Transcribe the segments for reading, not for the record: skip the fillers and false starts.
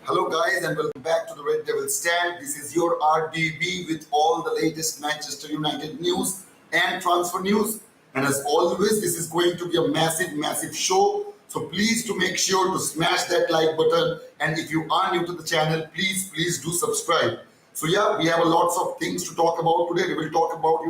Hello, guys, and welcome back to the Red Devil Stand. This is your RDB with all the latest Manchester United news and transfer news. And as always, this is going to be a massive show. So please to make sure to smash that like button. And if you are new to the channel, please do subscribe. So yeah, we have a lots of things to talk about today. We will talk about,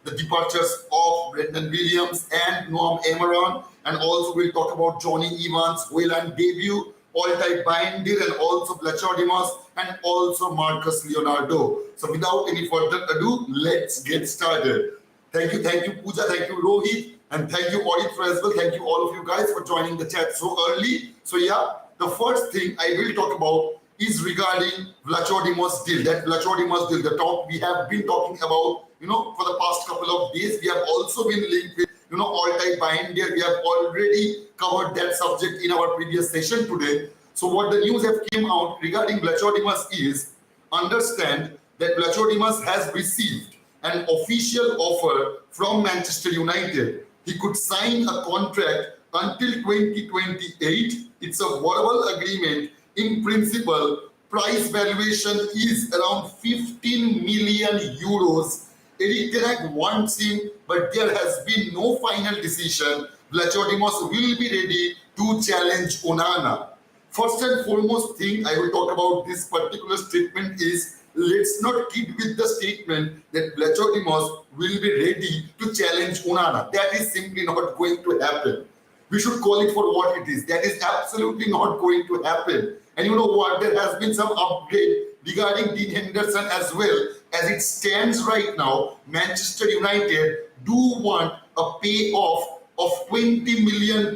the departures of Brendan Williams and Noam Amaran. And also we'll talk about Johnny Evans' Wayland debut, Altai Binder, and also Blachodimus, and also Marcus Leonardo. So without any further ado, let's get started. Thank you, Pooja, thank you, Rohit, and thank you, Audit, as well. Thank you, all of you guys, for joining the chat so early. So yeah, the first thing I will talk about is regarding Blachodimus deal. That Blachodimus deal, the talk we have been talking about, for the past couple of days. We have also been linked with Altai Binder. We have already covered that subject in our previous session today. So what the news have came out regarding Blachodimus is, understand that Blachodimus has received an official offer from Manchester United. He could sign a contract until 2028. It's a verbal agreement. In principle, price valuation is around 15 million euros. Eric Ten Hag wants him, but there has been no final decision. Blachodimus will be ready to challenge Onana. First and foremost thing I will talk about this particular statement is, let's not kid with the statement that Blachodimus will be ready to challenge Onana. That is simply not going to happen. We should call it for what it is. That is absolutely not going to happen. And you know what? There has been some upgrade regarding Dean Henderson as well. As it stands right now, Manchester United do want a payoff of £20 million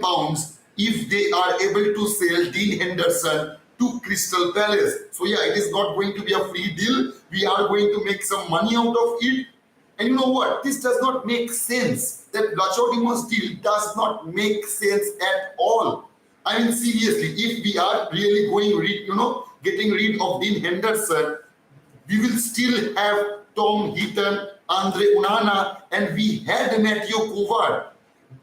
if they are able to sell Dean Henderson to Crystal Palace. So yeah, it is not going to be a free deal. We are going to make some money out of it. And you know what? This does not make sense. That Blachodimus deal does not make sense at all. I mean, seriously, if we are really getting rid of Dean Henderson, we will still have Tom Heaton, Andre Onana, and we had Matthew Kovac.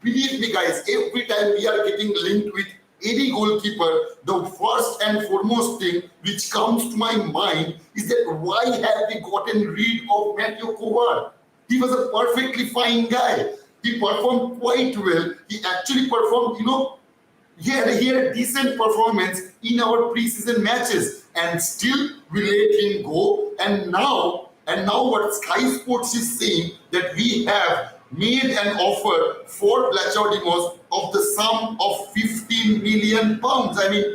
Believe me, guys, every time we are getting linked with any goalkeeper, the first and foremost thing which comes to my mind is that why have we gotten rid of Matthew Kovac? He was a perfectly fine guy. He performed quite well. He actually performed, he had a decent performance in our preseason matches, and still we let him go. And now what Sky Sports is saying, that we have made an offer for Blachodimus of the sum of 15 million pounds. I mean,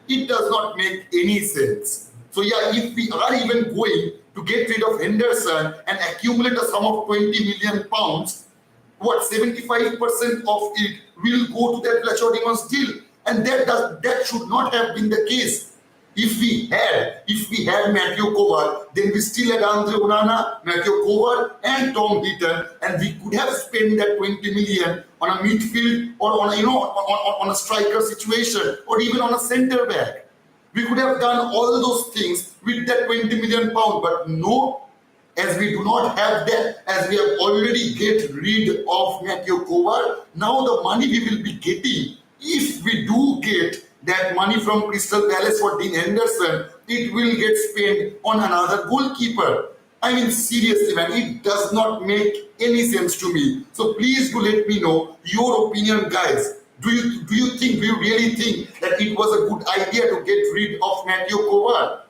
it does not make any sense. So yeah, if we are even going to get rid of Henderson and accumulate a sum of 20 million pounds, 75% of it will go to that Blachodimus deal, and that should not have been the case. If we had Matthew Kovac, then we still had Andre Onana, Matthew Kovac, and Tom Heaton, and we could have spent that 20 million on a midfield or on a striker situation, or even on a centre back. We could have done all those things with that 20 million pound, but no. As we do not have that, as we have already get rid of Matthew Kovac, now the money we will be getting, if we do get that money from Crystal Palace for Dean Henderson, it will get spent on another goalkeeper. I mean, seriously, man, it does not make any sense to me. So please do let me know your opinion, guys. Do you really think that it was a good idea to get rid of Matthew Kovac?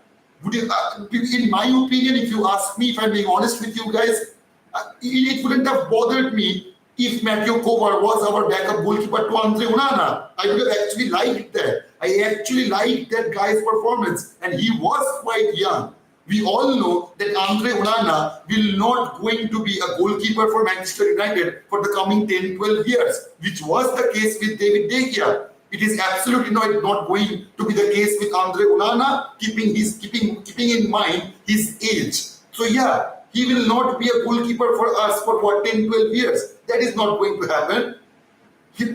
In my opinion, if you ask me, if I'm being honest with you guys, it wouldn't have bothered me if Matthew Kovac was our backup goalkeeper to Andre Onana. I would have actually liked that. I actually liked that guy's performance, and he was quite young. We all know that Andre Onana will not going to be a goalkeeper for Manchester United for the coming 10-12 years, which was the case with David De Gea. It is absolutely not going to be the case with Andre Onana, keeping in mind his age. So yeah, he will not be a goalkeeper for us for 10-12 years. That is not going to happen.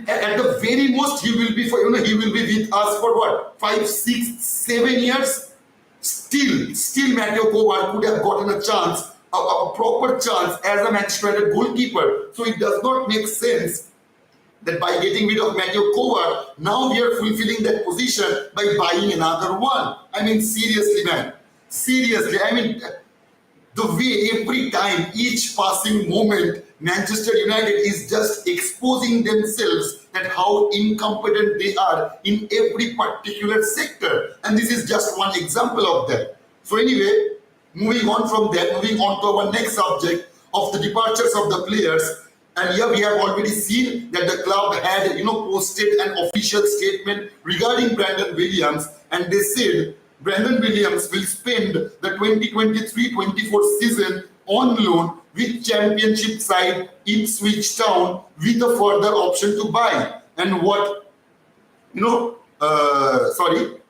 At the very most, he will be with us for 5, 6, 7 years. Still Matthew Kovac could have gotten a chance, a proper chance as a Manchester United goalkeeper. So it does not make sense that by getting rid of Matteo Kovac, now we are fulfilling that position by buying another one. I mean, seriously, man. Seriously, I mean, the way every time, each passing moment, Manchester United is just exposing themselves that how incompetent they are in every particular sector. And this is just one example of that. So anyway, moving on from that, moving on to our next subject of the departures of the players. And here we have already seen that the club had, posted an official statement regarding Brandon Williams, and they said Brandon Williams will spend the 2023-24 season on loan with Championship side Ipswich Town with a further option to buy. And what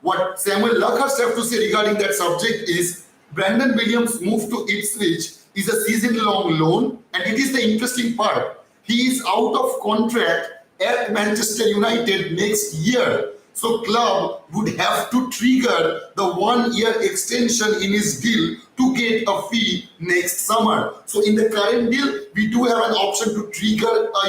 what Samuel Luckhurst have to say regarding that subject is Brandon Williams' move to Ipswich is a season-long loan, and it is the interesting part. He is out of contract at Manchester United next year. So club would have to trigger the 1-year extension in his deal to get a fee next summer. So in the current deal, we do have an option to trigger a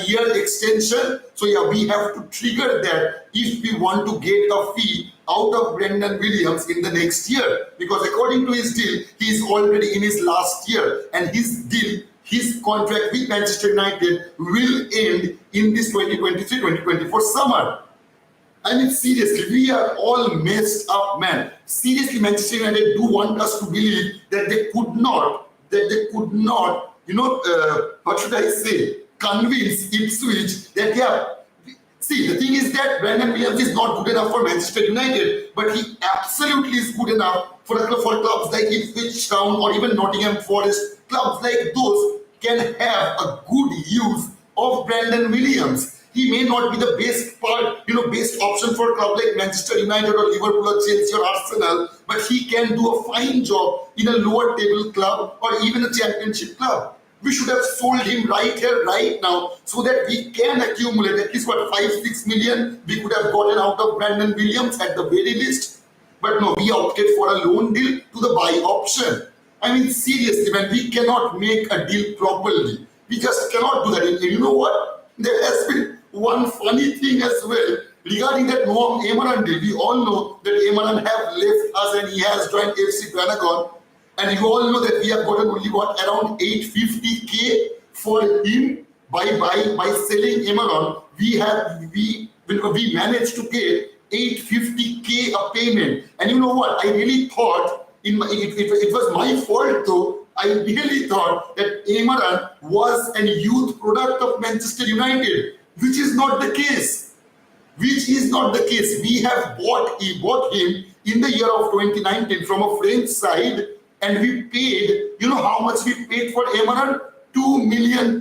year extension. So yeah, we have to trigger that if we want to get a fee out of Brendan Williams in the next year. Because according to his deal, he is already in his last year, and his contract with Manchester United will end in this 2023-2024 summer. I mean, seriously, we are all messed up, man. Seriously, Manchester United do want us to believe that they could not, what should I say, convince Ipswich that, yeah, see, the thing is that Brandon Williams is not good enough for Manchester United, but he absolutely is good enough for clubs like Ipswich Town or even Nottingham Forest. Clubs like those can have a good use of Brandon Williams. He may not be the best option for a club like Manchester United or Liverpool or Chelsea or Arsenal, but he can do a fine job in a lower table club or even a championship club. We should have sold him right here, right now, so that we can accumulate at least 5-6 million we could have gotten out of Brandon Williams at the very least. But no, we opted for a loan deal to the buy option. I mean, seriously, man, we cannot make a deal properly. We just cannot do that. And you know what? There has been one funny thing as well regarding that Noam Amaran deal. We all know that Amaran have left us and he has joined FC Panagon. And you all know that we have gotten only around 850k for him by selling Amaran. We managed to get 850k a payment. And you know what? I really thought it was my fault though. I really thought that Amaran was a youth product of Manchester United, which is not the case. We have bought him in the year of 2019 from a French side, and we paid, you know how much we paid for Amaran? £2 million.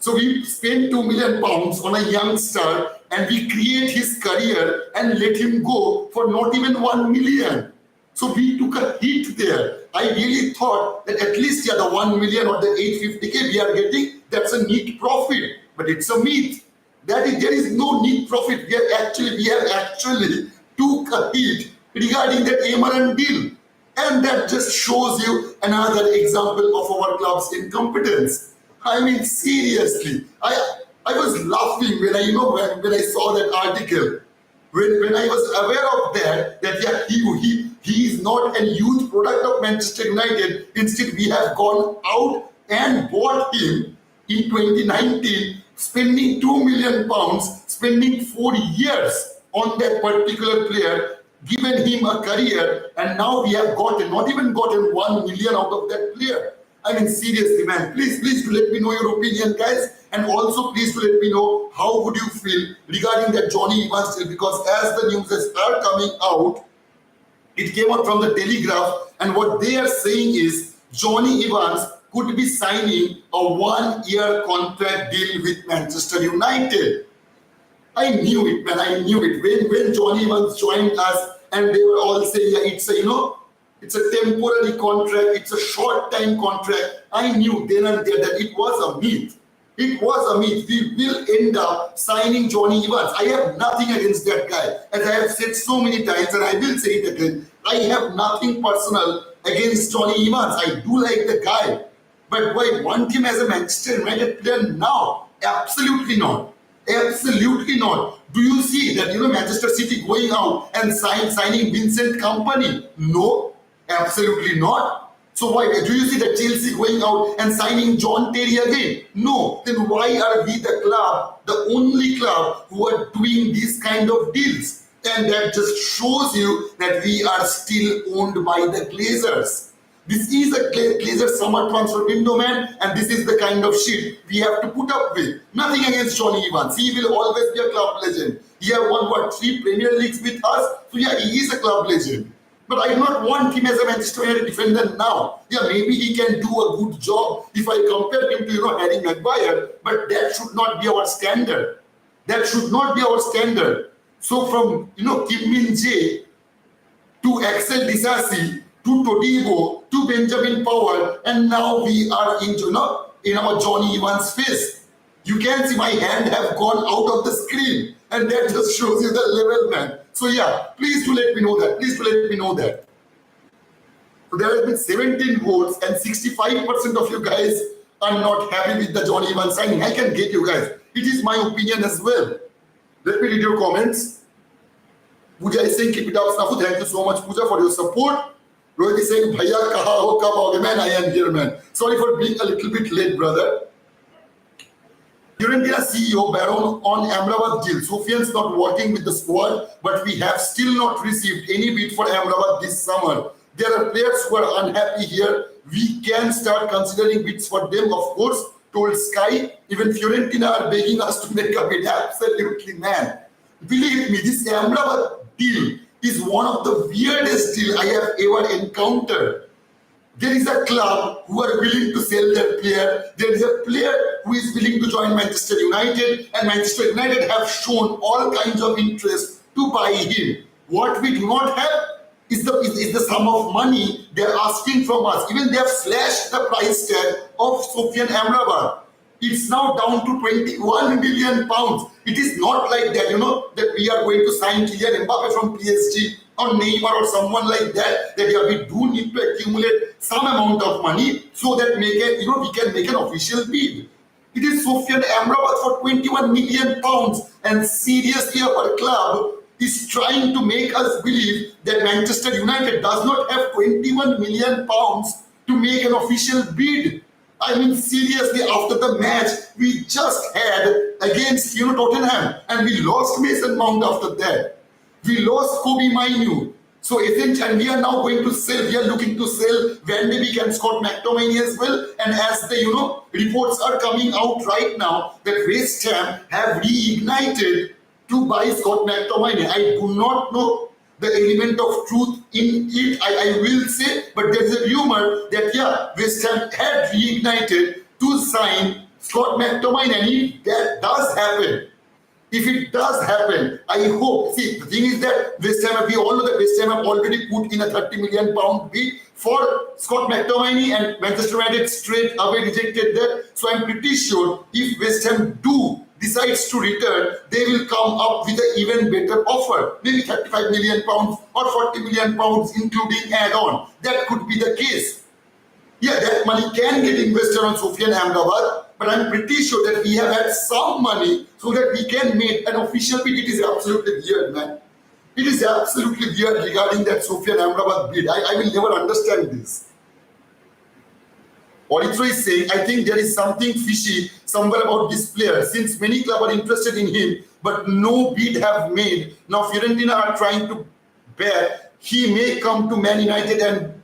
So we spent £2 million on a youngster, and we create his career and let him go for not even 1 million. So we took a hit there. I really thought that at least the 1 million or the 850k we are getting, that's a neat profit. But it's a myth. There is no neat profit. We have actually took a hit regarding that Amaran deal. And that just shows you another example of our club's incompetence. I mean, seriously, I was laughing when I saw that article. When I was aware of that he is not a youth product of Manchester United. Instead, we have gone out and bought him in 2019, spending £2 million, spending 4 years on that particular player, given him a career, and now we have not even gotten 1 million out of that player. I mean, seriously, man, please do let me know your opinion, guys. And also, please do let me know how would you feel regarding that Johnny Evans deal, because as the news are coming out, it came out from the Telegraph, and what they are saying is Johnny Evans could be signing a 1-year contract deal with Manchester United. I knew it, man. I knew it. When Johnny Evans joined us, and they were all saying, yeah, it's a temporary contract, it's a short-time contract. I knew then and there that it was a myth. It was a myth. We will end up signing Johnny Evans. I have nothing against that guy. As I have said so many times, and I will say it again, I have nothing personal against Johnny Evans. I do like the guy. But why want him as a Manchester United player now? Absolutely not. Absolutely not. Do you see that Manchester City going out and signing Vincent Company? No, absolutely not. So why do you see that Chelsea going out and signing John Terry again? No. Then why are we the club, the only club who are doing these kind of deals? And that just shows you that we are still owned by the Glazers. This is a Glazer summer transfer window, man, and this is the kind of shit we have to put up with. Nothing against Johnny Evans. He will always be a club legend. He has won, 3 Premier Leagues with us? So yeah, he is a club legend. But I do not want him as a Manchester United defender now. Yeah, maybe he can do a good job if I compare him to, Harry Maguire, but that should not be our standard. That should not be our standard. So from, Kim Min Jae to Axel Disasi to Todibo to Benjamin Powell, and now we are in our Johnny Evans face. You can see my hand have gone out of the screen, and that just shows you the level, man. So yeah, please do let me know that. Please do let me know that. So there have been 17 votes, and 65% of you guys are not happy with the Johnny Evans signing. I can get you guys. It is my opinion as well. Let me read your comments. Pooja is saying, keep it up, Snafu. Thank you so much, Pooja, for your support. Rohit is saying, Bhaiya kaha ho kab aoge? Man, I am here, man. Sorry for being a little bit late, brother. Fiorentina CEO Baron on Amrabat deal. Sofian's not working with the squad, but we have still not received any bid for Amrabat this summer. There are players who are unhappy here. We can start considering bids for them, of course, told Sky. Even Fiorentina are begging us to make a bid. Absolutely, man. Believe me, this Amrabat deal is one of the weirdest deals I have ever encountered. There is a club who are willing to sell their player. There is a player who is willing to join Manchester United, and Manchester United have shown all kinds of interest to buy him. What we do not have is the sum of money they are asking from us. Even they have slashed the price tag of Sofyan Amrabat. It's now down to 21 million pounds. It is not like that, that we are going to sign Kylian Mbappe from PSG or Neymar or someone like that. That yeah, we do need to accumulate some amount of money so that we can make an official bid. It is Sofyan Amrabat for 21 million pounds, and seriously, our club is trying to make us believe that Manchester United does not have 21 million pounds to make an official bid. I mean, seriously, after the match we just had against Tottenham, and we lost Mason Mount after that. We lost Kobe Mainoo. So essentially, and we are now going to sell, we are looking to sell Van de Beek and Scott McTominay as well. And as the reports are coming out right now that West Ham have reignited to buy Scott McTominay. I do not know the element of truth in it, I will say, but there's a rumor that West Ham had reignited to sign Scott McTominay, and if that does happen, if it does happen, I hope. See, the thing is that West Ham, we all know that West Ham have already put in a 30 million pound bid for Scott McTominay, and Manchester United straight away rejected that. So I'm pretty sure if West Ham decides to return, they will come up with an even better offer. Maybe 35 million pounds or 40 million pounds, including add-on. That could be the case. Yeah, that money can get invested on Sofyan Amrabat, but I'm pretty sure that we have had some money so that we can make an official bid. It is absolutely weird, man. It is absolutely weird regarding that Sofyan Amrabat bid. I will never understand this. Orithro is saying, I think there is something fishy somewhere about this player, since many clubs are interested in him, but no bid have made. Now Fiorentina are trying to bear. He may come to Man United and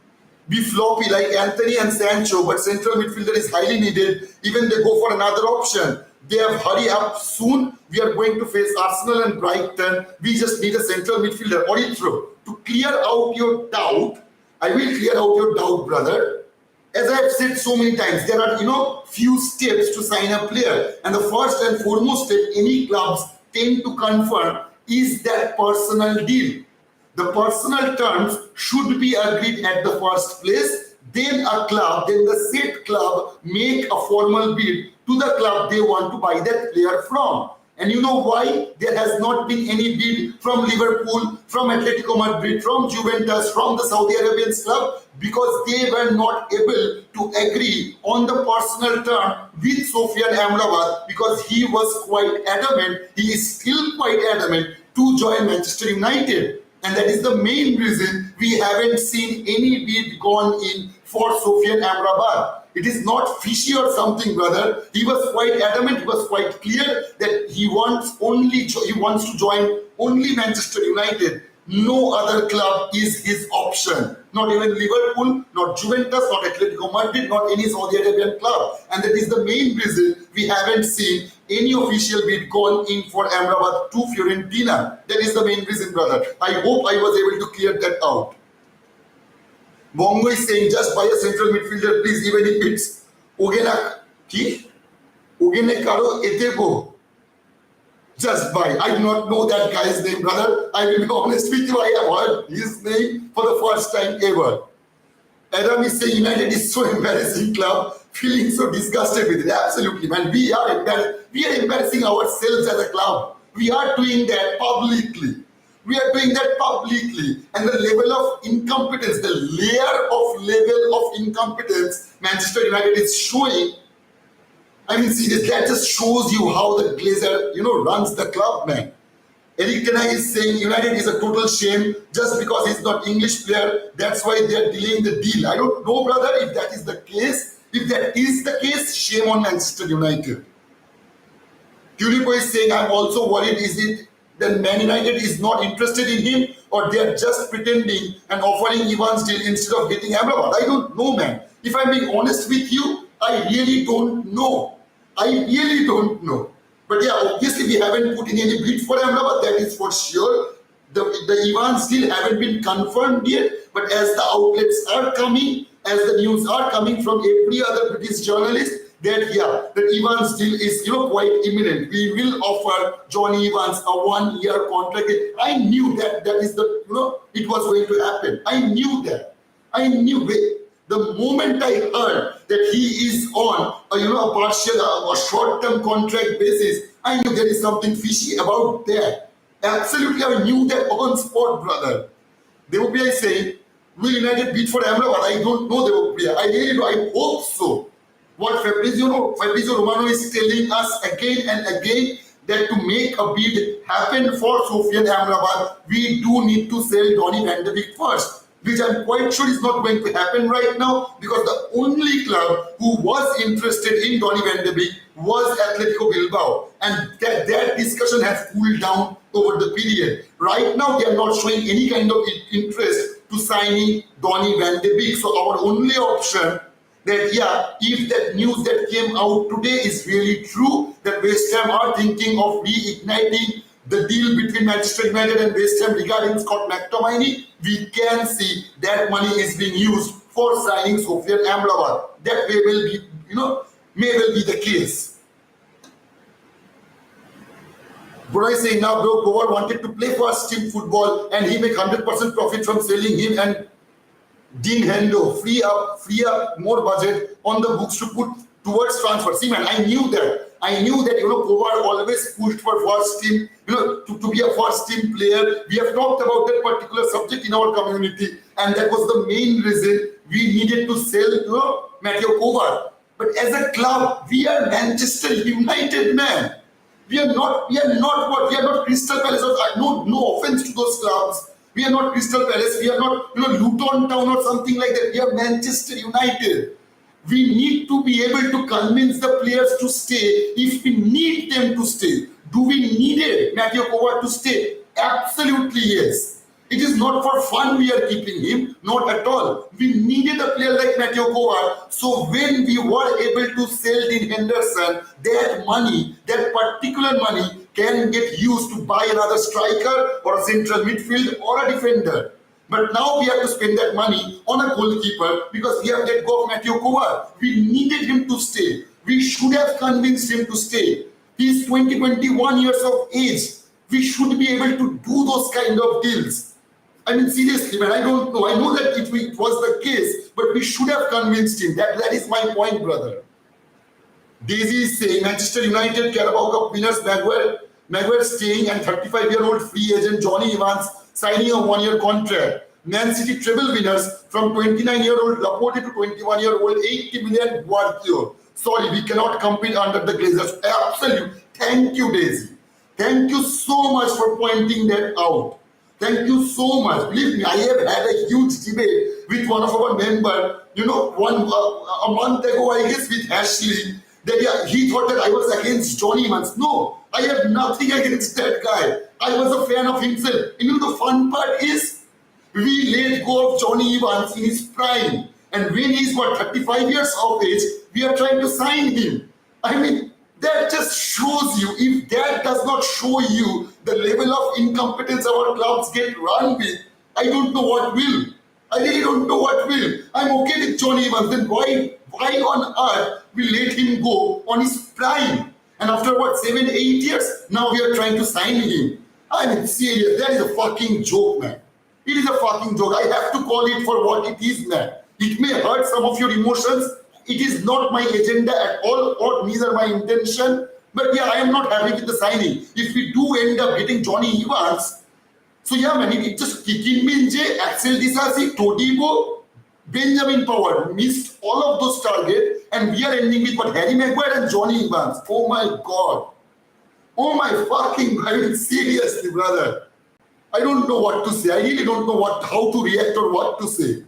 be floppy like Anthony and Sancho, but central midfielder is highly needed. Even they go for another option. They have hurry up soon. We are going to face Arsenal and Brighton. We just need a central midfielder. Orithro, to clear out your doubt, I will clear out your doubt, brother. As I have said so many times, there are, few steps to sign a player. And the first and foremost step any clubs tend to confirm is that personal deal. The personal terms should be agreed at the first place. Then the said club make a formal bid to the club they want to buy that player from. And you know why? There has not been any bid from Liverpool, from Atletico Madrid, from Juventus, from the Saudi Arabian club, because they were not able to agree on the personal term with Sofyan Amrabat, because he was quite adamant, he is still quite adamant to join Manchester United. And that is the main reason we haven't seen any bid gone in for Sofyan Amrabat. It is not fishy or something, brother. He was quite adamant, he was quite clear that he wants to join only Manchester United. No other club is his option. Not even Liverpool, not Juventus, not Atletico Madrid, not any Saudi Arabian club. And that is the main reason we haven't seen any official bid gone in for Amrabat to Fiorentina. That is the main reason, brother. I hope I was able to clear that out. Bongo is saying, just buy a central midfielder, please, even if it's Ugene Karo Etebo. Just buy. I do not know that guy's name, brother. I will be honest with you, I have heard his name for the first time ever. Adam is saying United is so embarrassing club, feeling so disgusted with it. Absolutely, man. We are embarrassing ourselves as a club. We are doing that publicly. We are doing that publicly. And the level of incompetence, the level of incompetence Manchester United is showing, I mean, seriously, that just shows you how the Glazer, runs the club, man. Eric Ten Hag is saying United is a total shame just because he's not English player. That's why they're delaying the deal. I don't know, brother, if that is the case. If that is the case, shame on Manchester United. Tulipo is saying, I'm also worried, is it that Man United is not interested in him, or they're just pretending and offering Evans deal instead of getting Amrabat? I don't know, man. If I'm being honest with you, I really don't know. But yeah, obviously we haven't put in any bid for Amrabat, that is for sure. The Evans still haven't been confirmed yet, but as the outlets are coming, as the news are coming from every other British journalist, that Evans deal is quite imminent. We will offer Johnny Evans a 1-year contract. I knew that is it was going to happen. I knew that. The moment I heard that he is on a partial or short-term contract basis, I knew there is something fishy about that. Absolutely, I knew that on spot, brother. Devopia is saying, will United bid for Amrabat? I don't know, Devopia. I really do. I hope so. What Fabrizio Romano is telling us again and again, that to make a bid happen for Sofyan Amrabat, we do need to sell Donny van de Beek first, which I'm quite sure is not going to happen right now, because the only club who was interested in Donny van de Beek was Atletico Bilbao, and that discussion has cooled down over the period. Right now, they are not showing any kind of interest to signing Donny van de Beek. So our only option, that if that news that came out today is really true, that West Ham are thinking of reigniting the deal between Manchester United and West Ham regarding Scott McTominay, we can see that money is being used for signing Sofyan Amrabat. That may well be the case. But I say now, bro, Kovar wanted to play first team football and he make 100% profit from selling him, and Dean Hendo free up more budget on the books to put towards transfer. See, man, I knew that Kovar always pushed for first team, to be a first team player. We have talked about that particular subject in our community, and that was the main reason we needed to sell, Matteo Kovar. But as a club, we are Manchester United, man. We are not Crystal Palace. No offense to those clubs. We are not Crystal Palace. We are not, Luton Town or something like that. We are Manchester United. We need to be able to convince the players to stay if we need them to stay. Do we need Matteo Kovar to stay? Absolutely yes. It is not for fun we are keeping him, not at all. We needed a player like Matteo Kovar. So when we were able to sell Dean Henderson, that particular money can get used to buy another striker or a central midfield or a defender. But now we have to spend that money on a goalkeeper because we have let go of Matteo Kovar. We needed him to stay. We should have convinced him to stay. He's 21 years of age. We should be able to do those kind of deals. I mean, seriously, man, I don't know. I know that it was the case, but we should have convinced him. That is my point, brother. Daisy is saying Manchester United Carabao Cup winners Maguire Maguire staying, and 35-year-old free agent Johnny Evans signing a one-year contract. Man City treble winners from 29-year-old Laporte to 21-year-old 80 million Guardiola. Sorry, we cannot compete under the Glazers. Absolute. Thank you, Daisy. Thank you so much for pointing that out. Thank you so much. Believe me, I have had a huge debate with one of our members, a month ago, I guess, with Ashley, that yeah, he thought that I was against Johnny Evans. No, I have nothing against that guy. I was a fan of himself. The fun part is, we let go of Johnny Evans in his prime. And when he's 35 years of age, we are trying to sign him. I mean, that just shows you, if that does not show you the level of incompetence our clubs get run with, I don't know what will. I really don't know what will. I'm okay with Johnny Evans. Then why on earth we let him go on his prime? And after 7, 8 years, now we are trying to sign him. I mean, serious, that is a fucking joke, man. It is a fucking joke. I have to call it for what it is, man. It may hurt some of your emotions. It is not my agenda at all, or neither my intention. But yeah, I am not happy with the signing. If we do end up getting Johnny Evans, so yeah, man, it just Kikin Minje, Axel Disasi, Todibo, Benjamin Pavard missed all of those targets, and we are ending with Harry Maguire and Johnny Evans. Oh my God. Oh my fucking, I mean, seriously, brother. I don't know what to say. I really don't know how to react or what to say.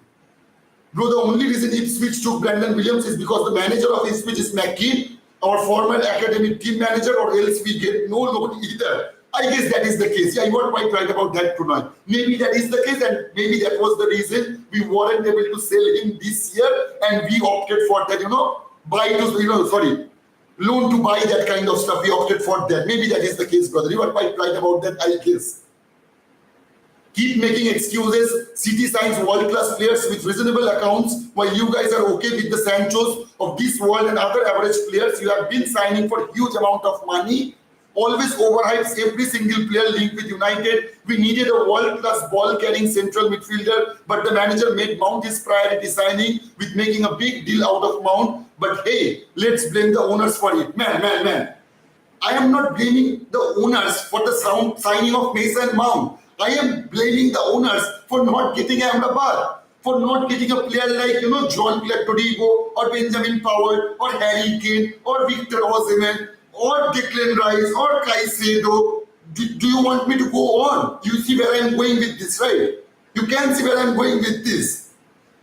Bro, the only reason Ipswich took Brandon Williams is because the manager of Ipswich is McKean, our former academic team manager, or else we get no loan either. I guess that is the case. Yeah, you are quite right about that, Pranay. Maybe that is the case, and maybe that was the reason we weren't able to sell him this year, and we opted for that, loan to buy that kind of stuff. We opted for that. Maybe that is the case, brother. You are quite right about that, I guess. Keep making excuses. City signs world-class players with reasonable accounts, while you guys are okay with the Sanchos of this world and other average players. You have been signing for huge amount of money. Always overhypes every single player linked with United. We needed a world-class ball-carrying central midfielder, but the manager made Mount his priority signing with making a big deal out of Mount. But hey, let's blame the owners for it. Man. I am not blaming the owners for the signing of Mason Mount. I am blaming the owners for not getting Ahmedabad, for not getting a player like, John-Claude Todibo or Benjamin Pavard or Harry Kane or Victor Osimhen or Declan Rice or Caicedo. Do you want me to go on? You see where I am going with this, right? You can see where I am going with this.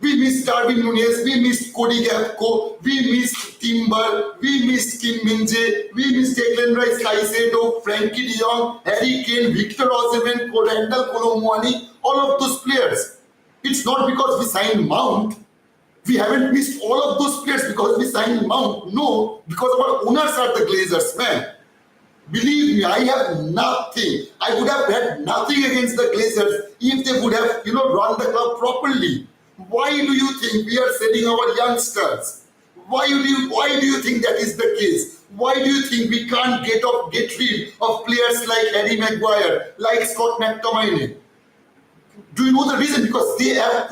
We missed Darwin Núñez, we missed Cody Gakpo, we missed Timber, we missed Kim Min-jae, we missed Declan Rice, Caicedo, Frankie de Jong, Harry Kane, Victor Osimhen, Randall Kolo Muani, all of those players. It's not because we signed Mount. We haven't missed all of those players because we signed Mount. No, because our owners are the Glazers, man. Believe me, I have nothing. I would have had nothing against the Glazers if they would have, run the club properly. Why do you think we are selling our youngsters? Why do you think that is the case? Why do you think we can't get rid of players like Harry Maguire, like Scott McTominay? Do you know the reason? Because they are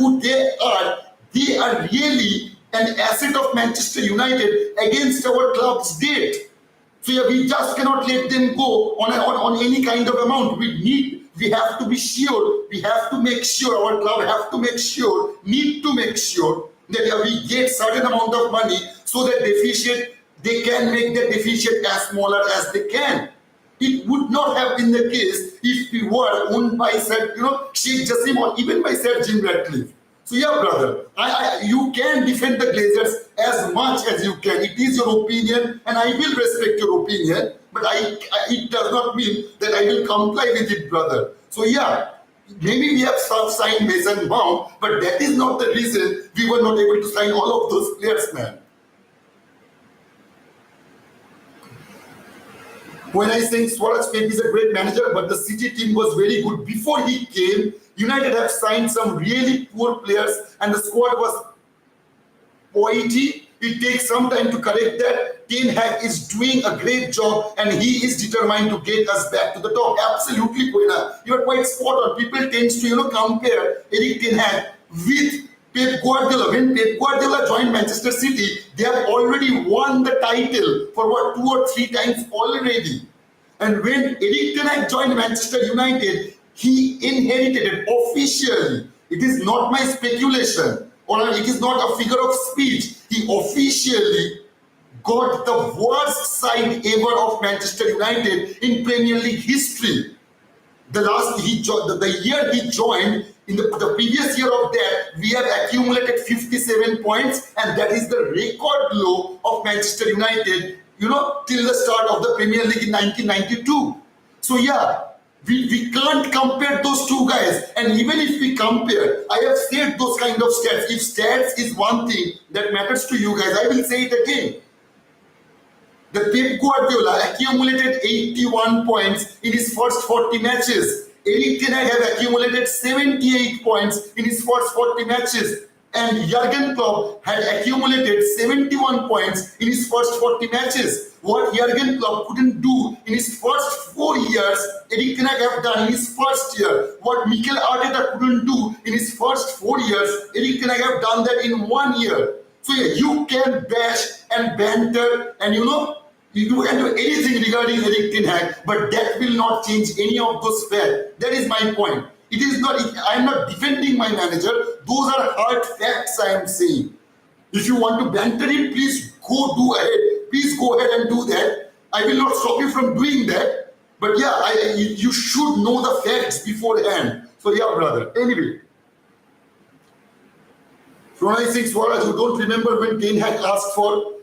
really an asset of Manchester United against our club's debt. So yeah, we just cannot let them go on any kind of amount. We have to be sure, we have to make sure, our club need to make sure that we get certain amount of money so that they can make the deficit as smaller as they can. It would not have been the case if we were owned by Sheikh Jassim or even by Sir Jim Ratcliffe. So yeah, brother, you can defend the Glazers as much as you can. It is your opinion, and I will respect your opinion. But it does not mean that I will comply with it, brother. So yeah, maybe we have signed Mason Mount, but that is not the reason we were not able to sign all of those players, man. When I say Swaraj Pep is a great manager, but the City team was very good before he came. United have signed some really poor players, and the squad was poety. It takes some time to correct that. Ten Hag is doing a great job, and he is determined to get us back to the top. Absolutely, Koina. You are quite spot on. People tend to compare Eric Ten Hag with Pep Guardiola. When Pep Guardiola joined Manchester City, they have already won the title for 2 or 3 times already. And when Erik ten Hag joined Manchester United, he inherited it officially. It is not my speculation or it is not a figure of speech. He officially got the worst side ever of Manchester United in Premier League history. The year he joined, in the previous year of that, we have accumulated 57 points, and that is the record low of Manchester United, till the start of the Premier League in 1992. So yeah, we can't compare those two guys. And even if we compare, I have said those kind of stats. If stats is one thing that matters to you guys, I will say it again. The Pep Guardiola accumulated 81 points in his first 40 matches. Erik ten Hag have accumulated 78 points in his first 40 matches. And Jurgen Klopp had accumulated 71 points in his first 40 matches. What Jurgen Klopp couldn't do in his first 4 years, Erik ten Hag have done in his first year. What Mikel Arteta couldn't do in his first 4 years, Erik ten Hag have done that in 1 year. So yeah, you can bash and banter and you can do anything regarding Erik ten Hag, but that will not change any of those facts. That is my point. It is not. I am not defending my manager. Those are hard facts I am saying. If you want to banter it, please do ahead. Please go ahead and do that. I will not stop you from doing that. But yeah, you should know the facts beforehand. So yeah, brother. Anyway, Pranay Singh Swaraj, you don't remember when Ten Hag asked for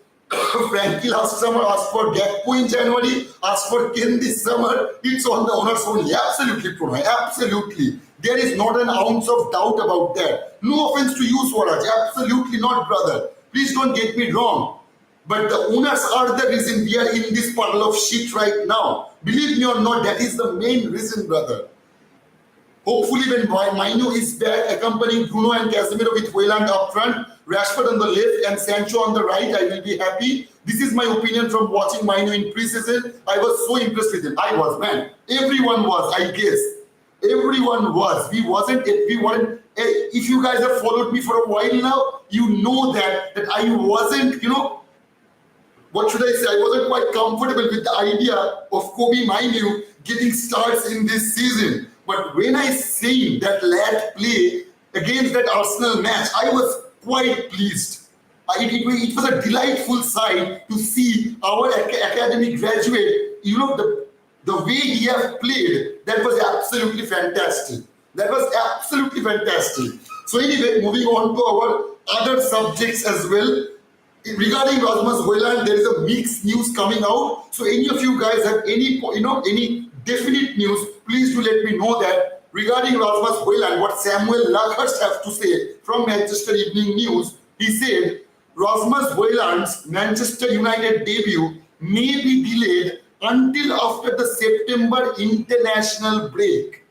Frankie last summer, asked for Gakpo in January, asked for Ken this summer. It's on the owners only. Absolutely, Pranay. Absolutely. There is not an ounce of doubt about that. No offense to you, Swaraj. Absolutely not, brother. Please don't get me wrong. But the owners are the reason we are in this puddle of shit right now. Believe me or not, that is the main reason, brother. Hopefully, when Maino is back, accompanying Bruno and Casemiro with Haaland up front, Rashford on the left and Sancho on the right, I will be happy. This is my opinion from watching Maino in preseason. I was so impressed with him. I was, man. Everyone was, I guess. Everyone was. We weren't. If you guys have followed me for a while now, you know that I wasn't, what should I say? I wasn't quite comfortable with the idea of Kobe Maino getting starts in this season. But when I seen that lad play against that Arsenal match, I was quite pleased. It was a delightful sight to see our academy graduate, the way he has played, that was absolutely fantastic. That was absolutely fantastic. So anyway, moving on to our other subjects as well. Regarding Rasmus Haaland, there is a mixed news coming out. So any of you guys have any definite news, please do let me know that. Regarding Rasmus Haaland, what Samuel Laghurst have to say from Manchester Evening News, he said, Rasmus Haaland's Manchester United debut may be delayed until after the September international break.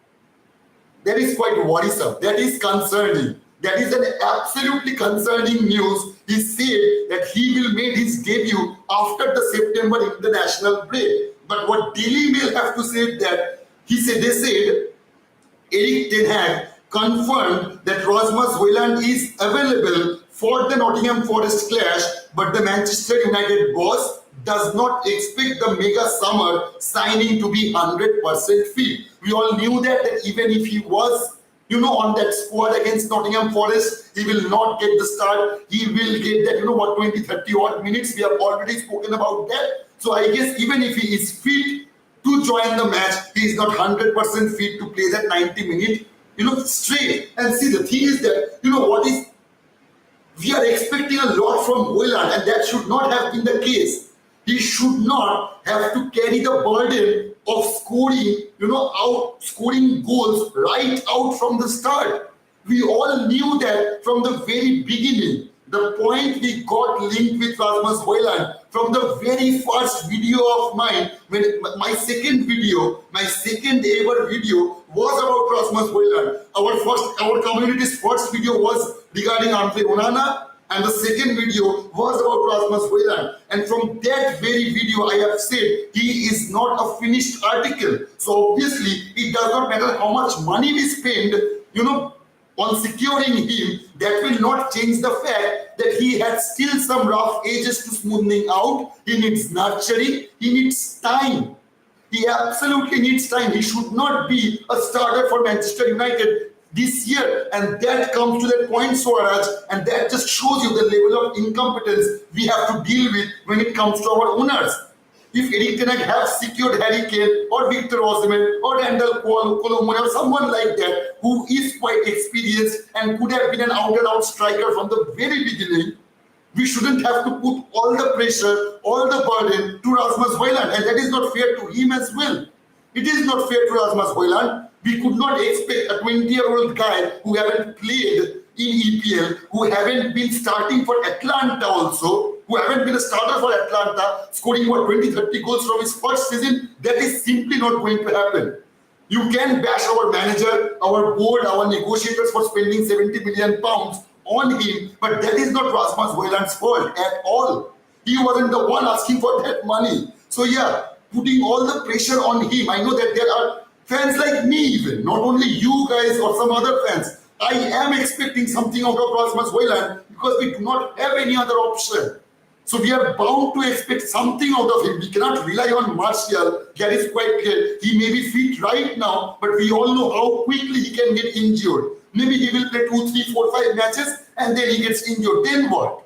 That is quite worrisome. That is concerning. That is an absolutely concerning news. He said that he will make his debut after the September international break. But what Daily Mail have to say that they said Erik ten Hag confirmed that Rasmus Haaland is available for the Nottingham Forest clash, but the Manchester United boss does not expect the mega summer signing to be 100% fit. We all knew that even if he was, on that squad against Nottingham Forest, he will not get the start. He will get that, 20, 30 odd minutes. We have already spoken about that. So I guess even if he is fit to join the match, he is not 100% fit to play that 90 minutes, straight. And see, the thing is that, we are expecting a lot from Haaland, and that should not have been the case. He should not have to carry the burden of scoring goals right out from the start. We all knew that from the very beginning. The point we got linked with Rasmus Haaland from the very first video of mine, when my second ever video was about Rasmus Haaland. Our community's first video was regarding Andre Onana, and the second video was about Rasmus Haaland. And from that very video, I have said he is not a finished article. So obviously, it does not matter how much money we spend, on securing him, that will not change the fact that he has still some rough edges to smoothing out. He needs nurturing, he needs time. He absolutely needs time. He should not be a starter for Manchester United this year. And that comes to that point, Swaraj, and that just shows you the level of incompetence we have to deal with when it comes to our owners. If Eric Ten Hag have secured Harry Kane or Victor Osimhen or Randall Colomoni or someone like that who is quite experienced and could have been an out-and-out striker from the very beginning, we shouldn't have to put all the pressure, all the burden to Rasmus Højlund, and that is not fair to him as well. It is not fair to Rasmus Højlund. We could not expect a 20-year-old guy who haven't played in EPL, who haven't been starting for Atlanta also, who haven't been a starter for Atlanta, scoring 20, 30 goals from his first season. That is simply not going to happen. You can bash our manager, our board, our negotiators for spending 70 million pounds on him, but that is not Rasmus Højlund's fault at all. He wasn't the one asking for that money. So yeah, putting all the pressure on him. I know that there are fans like me even, not only you guys or some other fans. I am expecting something out of Rasmus Højlund because we do not have any other option. So we are bound to expect something out of him. We cannot rely on Martial. That is quite clear. He may be fit right now, but we all know how quickly he can get injured. Maybe he will play 2, 3, 4, 5 matches and then he gets injured. Then what?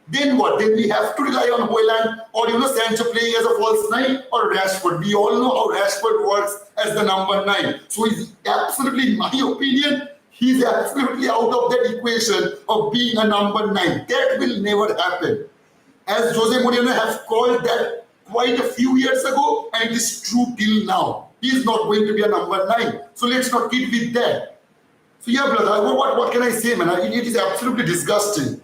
Then what? Then we have to rely on Højlund or Sancho playing as a false 9 or Rashford. We all know how Rashford works as the number 9. So he's absolutely, in my opinion, he's absolutely out of that equation of being a number 9. That will never happen. As Jose Mourinho has called that quite a few years ago, and it is true till now. He is not going to be a number 9. So let's not kid with that. So yeah, brother, what can I say, man? It is absolutely disgusting.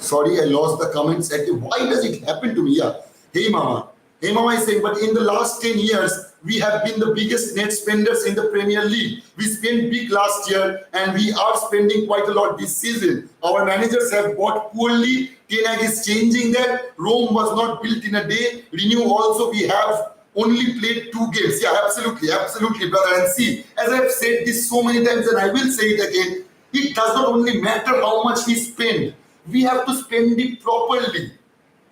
Sorry, I lost the comments. Why does it happen to me? Yeah. Hey, Mama. Hey, Mama is saying, but in the last 10 years, we have been the biggest net spenders in the Premier League. We spent big last year and we are spending quite a lot this season. Our managers have bought poorly. Ten Hag is changing that. Rome was not built in a day. Renew also, we have only played 2 games. Yeah, absolutely, absolutely, brother. And see, as I've said this so many times and I will say it again, it does not only matter how much we spend. We have to spend it properly.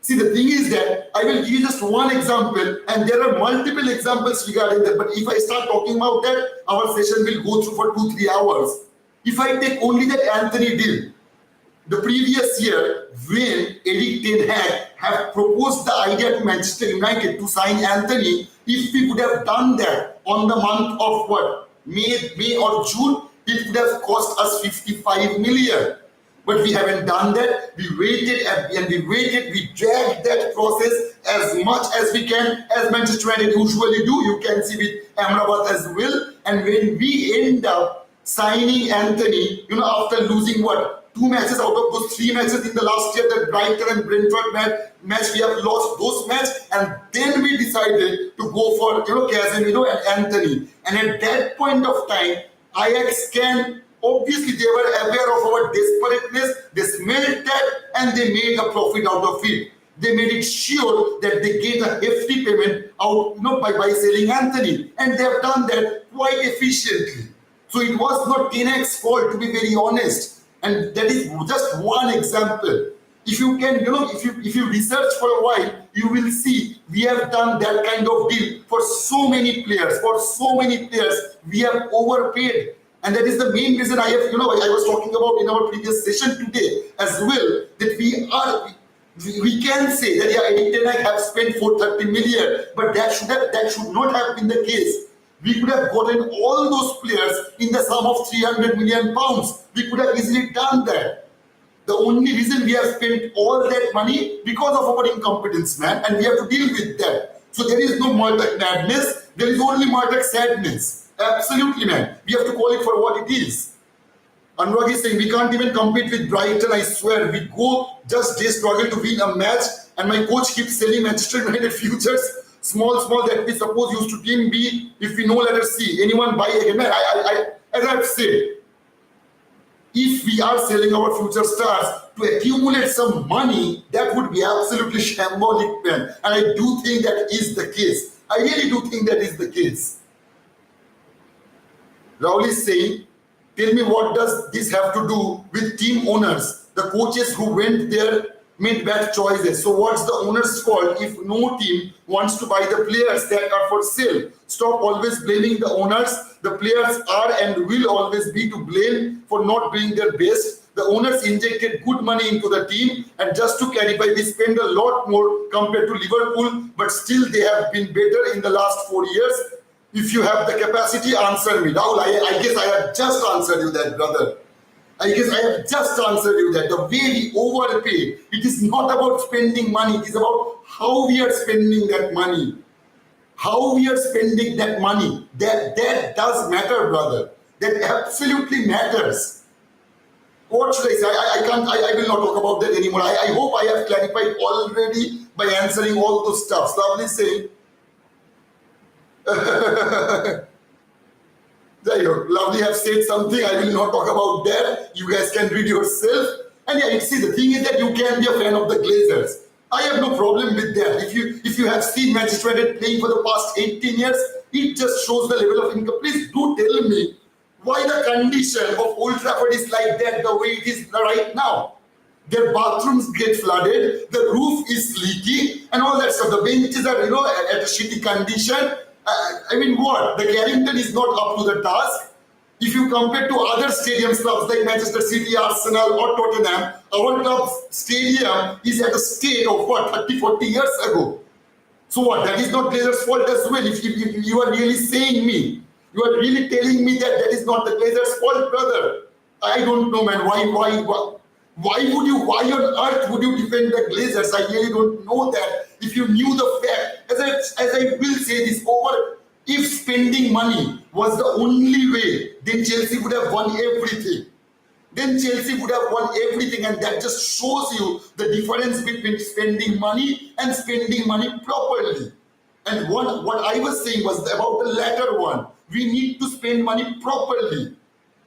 See, the thing is that I will give you just one example, and there are multiple examples regarding that. But if I start talking about that, our session will go through for 2-3 hours. If I take only that Anthony deal, the previous year, when Eric Ten Hag have proposed the idea to Manchester United to sign Anthony, if we would have done that on the month of May or June, it would have cost us 55 million. But we haven't done that. We waited and we dragged that process as much as we can, as Manchester United usually do. You can see with Amrabat as well. And when we end up signing Anthony, after losing 2 matches out of those 3 matches in the last year, that Brighton and Brentford match, we have lost those matches, and then we decided to go for Casemiro and Anthony. And at that point of time, Ajax obviously they were aware of our desperateness. They smelled that and they made a profit out of it. They made it sure that they get a hefty payment out by selling Anthony, and they have done that quite efficiently. So it was not Ten Hag's fault, to be very honest. And that is just one example. If you can, if you research for a while, you will see we have done that kind of deal for so many players. For so many players, we have overpaid. And that is the main reason I was talking about in our previous session today as well, that we can say that Eric Ten Hag have spent 430 million, but that should not have been the case. We could have gotten all those players in the sum of 300 million pounds. We could have easily done that. The only reason we have spent all that money because of our incompetence, man, and we have to deal with that. So there is no Murdoch madness, there is only Murdoch sadness. Absolutely, man. We have to call it for what it is. Anurag is saying, we can't even compete with Brighton, I swear. We just struggle to win a match, and my coach keeps selling Manchester United futures. Small that we suppose used to team B. If we know letter C, anyone buy again? As I've said, if we are selling our future stars to accumulate some money, that would be absolutely shambolic, man. And I do think that is the case. I really do think that is the case. Raul is saying, tell me what does this have to do with team owners, the coaches who went there made bad choices. So what's the owner's fault if no team wants to buy the players that are for sale? Stop always blaming the owners. The players are and will always be to blame for not doing their best. The owners injected good money into the team, and just to clarify, they spend a lot more compared to Liverpool, but still they have been better in the last 4 years. If you have the capacity, answer me. Rahul, I guess I have just answered you that, brother. I guess I have just answered you that. The way we overpay, it is not about spending money, it is about how we are spending that money. How we are spending that money. That does matter, brother. That absolutely matters. What should I say? I will not talk about that anymore. I hope I have clarified already by answering all those stuff. Lovely saying. There you go. Lovely have said something. I will not talk about that. You guys can read yourself. And yeah, see, the thing is that you can be a fan of the Glazers. I have no problem with that. If you have seen Manchester United playing for the past 18 years, it just shows the level of income. Please do tell me why the condition of Old Trafford is like that, the way it is right now. Their bathrooms get flooded, the roof is leaking, and all that stuff. The benches are, at a shitty condition. I mean, what? The Carrington is not up to the task. If you compare to other stadiums clubs like Manchester City, Arsenal, or Tottenham, our club's stadium is at a state of what, 30, 40 years ago. So what? That is not Glazers' fault as well. If you are really saying me, you are really telling me that is not the Glazers' fault, brother. I don't know, man. Why on earth would you defend the Glazers? I really don't know that. If you knew the fact, as I will say this over, if spending money was the only way, then Chelsea would have won everything. And that just shows you the difference between spending money and spending money properly. And what I was saying was about the latter one. We need to spend money properly.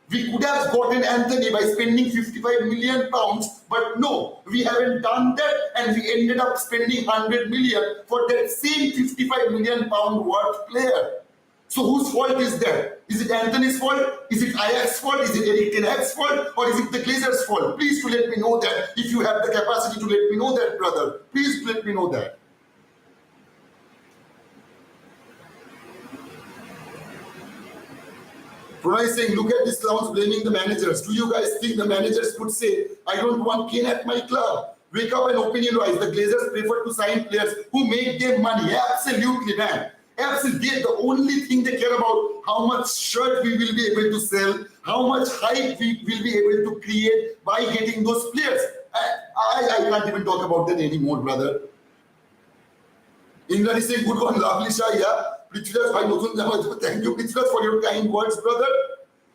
We could have gotten Anthony by spending 55 million pounds, but no, we haven't done that, and we ended up spending 100 million for that same 55 million pound worth player. So whose fault is that? Is it Anthony's fault? Is it Ajax's fault? Is it Erik ten Hag's fault? Or is it the Glazers' fault? Please to let me know that. If you have the capacity to let me know that, brother, please let me know that. Pranay is saying, look at these clowns blaming the managers. Do you guys think the managers could say, I don't want Kane at my club? Wake up and open your eyes. The Glazers prefer to sign players who make them money. Absolutely, man. Absolutely. The only thing they care about, how much shirt we will be able to sell, how much hype we will be able to create by getting those players. I can't even talk about that anymore, brother. England is saying, good one, lovely Shah, yeah. Thank you, Prithviraj, for your kind words, brother.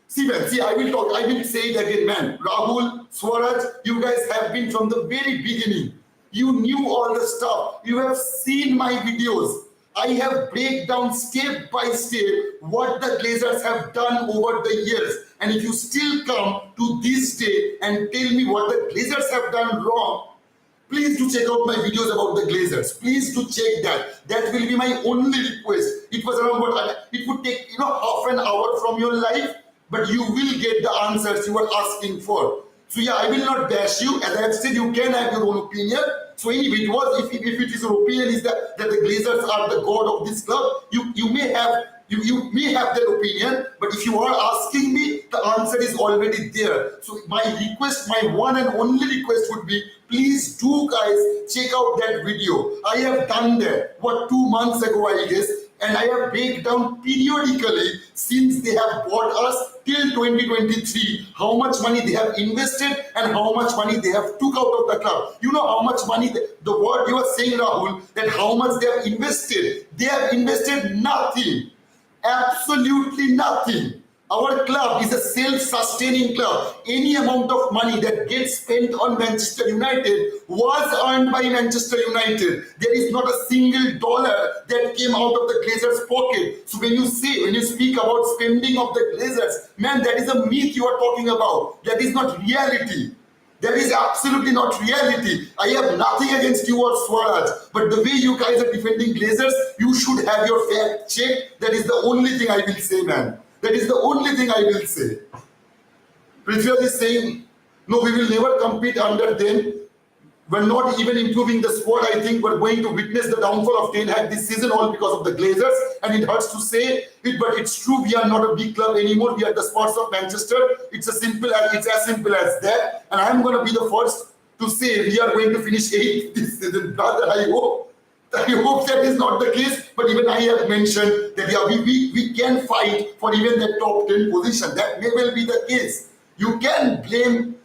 See, man, I will say it again, man. Rahul, Swaraj, you guys have been from the very beginning. You knew all the stuff. You have seen my videos. I have break down step by step what the Glazers have done over the years. And if you still come to this day and tell me what the Glazers have done wrong, please do check out my videos about the Glazers. Please do check that. That will be my only request. It was around what it would take, half an hour from your life, but you will get the answers you are asking for. So yeah, I will not bash you. As I have said, you can have your own opinion. So anyway, if it is your opinion is that the Glazers are the god of this club, you may have that opinion, but if you are asking me, the answer is already there. So my request, my one and only request would be, please do guys check out that video. I have done that, 2 months ago, I guess, and I have break down periodically since they have bought us till 2023, how much money they have invested and how much money they have took out of the club. You know how much money, the word you are saying, Rahul, that how much they have invested. They have invested nothing. Absolutely nothing. Our club is a self-sustaining club. Any amount of money that gets spent on Manchester United was earned by Manchester United. There is not a single dollar that came out of the Glazers' pocket. So when you speak about spending of the Glazers, man, that is a myth you are talking about. That is not reality. That is absolutely not reality. I have nothing against you or Swaraj, but the way you guys are defending Glazers, you should have your fact checked. That is the only thing I will say, man. That is the only thing I will say. Prithviraj is saying, no, we will never compete under them. we're not even improving the squad. I think we're going to witness the downfall of Ten Hag this season, all because of the Glazers. And it hurts to say it, but it's true. We are not a big club anymore. We are the Spurs of Manchester. It's as simple as that. And I'm going to be the first to say we are going to finish 8th this season, brother. I hope that is not the case. But even I have mentioned that yeah, we can fight for even the top 10 position. That may well be the case. You can blame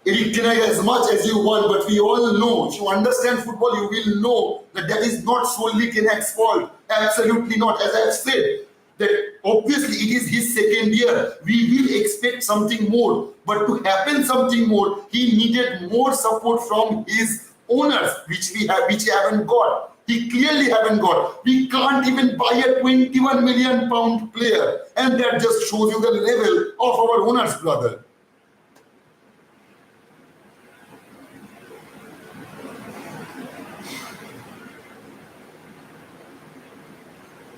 Eric Ten Hag as much as you want, but we all know, if you understand football, you will know that is not solely Ten Hag's fault. Absolutely not. As I have said, that obviously it is his second year. We will expect something more. But to happen something more, he needed more support from his owners, which he haven't got. He clearly haven't got. We can't even buy a 21 million pound player. And that just shows you the level of our owners, brother.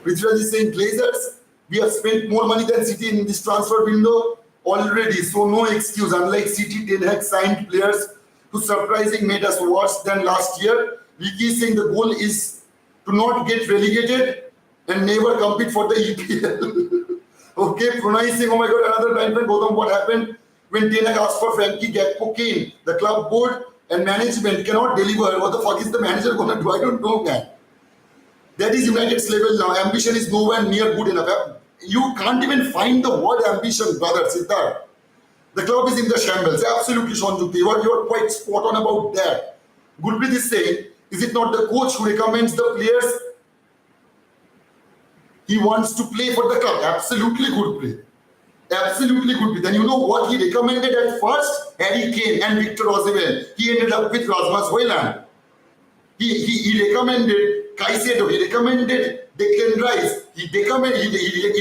Prithviraj is saying, Glazers, we have spent more money than City in this transfer window already, so no excuse. Unlike City, Ten Hag signed players who surprisingly made us worse than last year. Vicky is saying the goal is to not get relegated and never compete for the EPL. Okay, Pranay is saying, oh my God, another blind friend. Gautam, what happened when Ten Hag asked for Frankie Gakpo came? The club board and management cannot deliver. What the fuck is the manager going to do? I don't know, man. That is United's level now. Ambition is nowhere near good enough. You can't even find the word ambition, brother Siddharth. The club is in the shambles. Absolutely, Sanjukti. You are quite spot on about that. Gurpreet is saying, is it not the coach who recommends the players he wants to play for the club? Absolutely, Gurpreet. Absolutely, Gurpreet. And you know what he recommended at first? Harry Kane and Victor Osimhen. He ended up with Rasmus Højlund. He recommended Caicedo, he recommended Declan Rice, he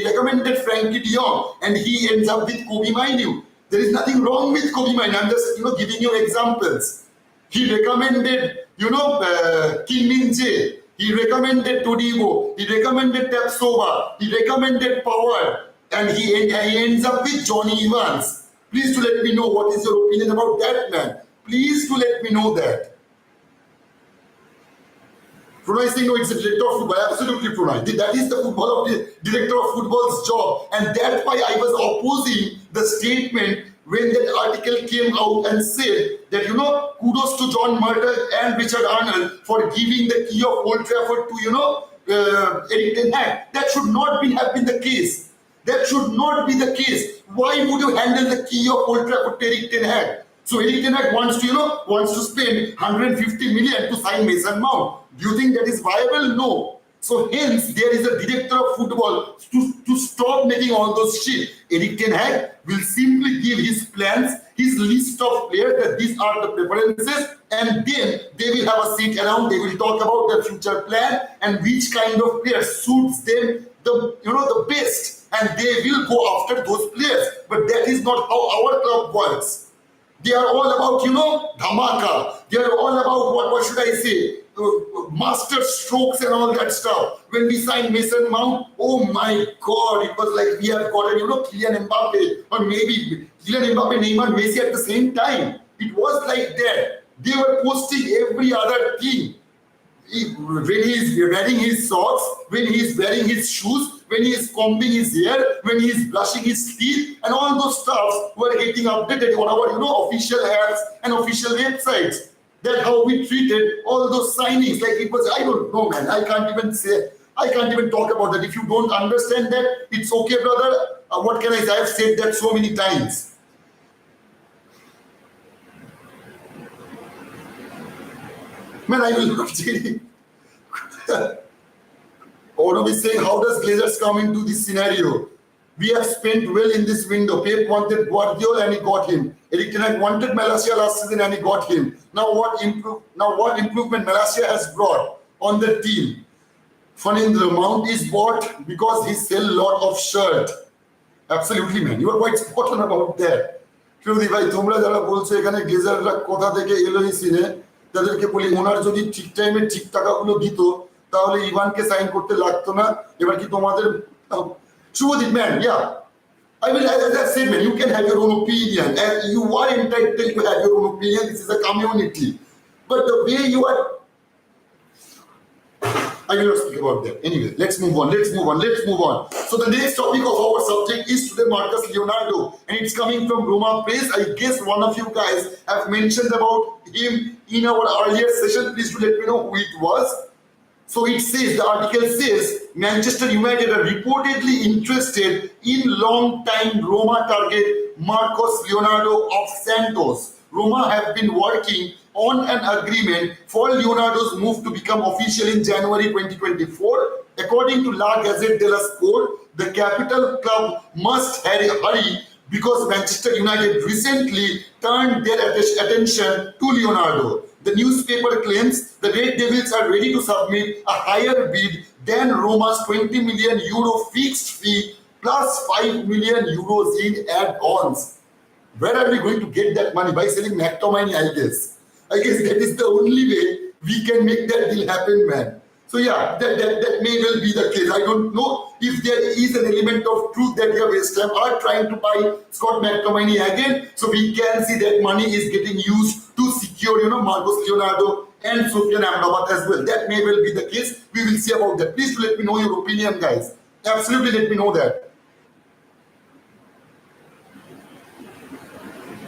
recommended Frankie de Jong, and he ends up with Kobe Mainoo. There is nothing wrong with Kobe Mainoo. I'm just giving you examples. He recommended Kim Min Jae, he recommended Todibo, he recommended Tapsoba, he recommended Power, and he ends up with Johnny Evans. Please to let me know what is your opinion about that, man. Please to let me know that. Pranay is saying, no, it's a director of football. Absolutely, Pranay. That is the director of football's job. And that's why I was opposing the statement when that article came out and said that, kudos to John Murdoch and Richard Arnold for giving the key of Old Trafford to, Eric Ten Hag. That should not have been the case. That should not be the case. Why would you handle the key of Old Trafford to Eric Ten Hag? So Eric Ten Hag wants to spend 150 million to sign Mason Mount. Do you think that is viable? No. So hence there is a director of football to stop making all those shit. Eric Ten Hag will simply give his plans, his list of players, that these are the preferences, and then they will have a seat around. They will talk about their future plan and which kind of player suits them the best, and they will go after those players. But that is not how our club works. They are all about, dhamaka. They are all about, what should I say, master strokes and all that stuff. When we signed Mason Mount, oh my God, it was like we have gotten, Kylian Mbappe, or maybe Kylian Mbappe, Neymar, Messi at the same time. It was like that. They were posting every other thing. When he is wearing his socks, when he is wearing his shoes, when he is combing his hair, when he is brushing his teeth, and all those stuffs were getting updated on our, official apps and official websites. That's how we treated all those signings. Like it was, I don't know, man. I can't even talk about that. If you don't understand that, it's okay, brother. What can I say? I've said that so many times. Man, I will not say. Ono is saying, how does Glazers come into this scenario? We have spent well in this window. Pep wanted Guardiola and he got him. Eric Ten Hag wanted Malacia last season and he got him. Now what improvement Malacia has brought on the team? Fanindra, Mount is bought because he sell lot of shirt. Absolutely, man. You are quite spot on about that. Trudy, ভাই তোমরা যারা বলছো এখানে গ্লেজাররা কোথা থেকে এলো এই সিনে, তাদেরকে বলি ওনার যদি ঠিক টাইমে ঠিক টাকাগুলো দিত তাহলে ইভানকে সাইন করতে লাগতো না। এবার কি তোমাদের Shubhadeep, man, yeah. I mean, as I said, man, you can have your own opinion, and you are entitled to have your own opinion. This is a community. But the way you are, I will not speak about that. Anyway, let's move on. So the next topic of our subject is today Marcus Leonardo, and it's coming from Roma Press. I guess one of you guys have mentioned about him in our earlier session. Please do let me know who it was. So it says, the article says, Manchester United are reportedly interested in long-time Roma target Marcos Leonardo of Santos. Roma have been working on an agreement for Leonardo's move to become official in January 2024. According to La Gazzetta dello Sport, the capital club must hurry because Manchester United recently turned their attention to Leonardo. The newspaper claims the Red Devils are ready to submit a higher bid than Roma's 20 million euro fixed fee plus 5 million euros in add-ons. Where are we going to get that money? By selling McTominay, I guess. I guess that is the only way we can make that deal happen, man. So yeah, that may well be the case. I don't know if there is an element of truth that the West Ham are trying to buy Scott McTominay again. So we can see that money is getting used to secure, Marcos Leonardo and Sofian Amrabat as well. That may well be the case. We will see about that. Please do let me know your opinion, guys. Absolutely let me know that.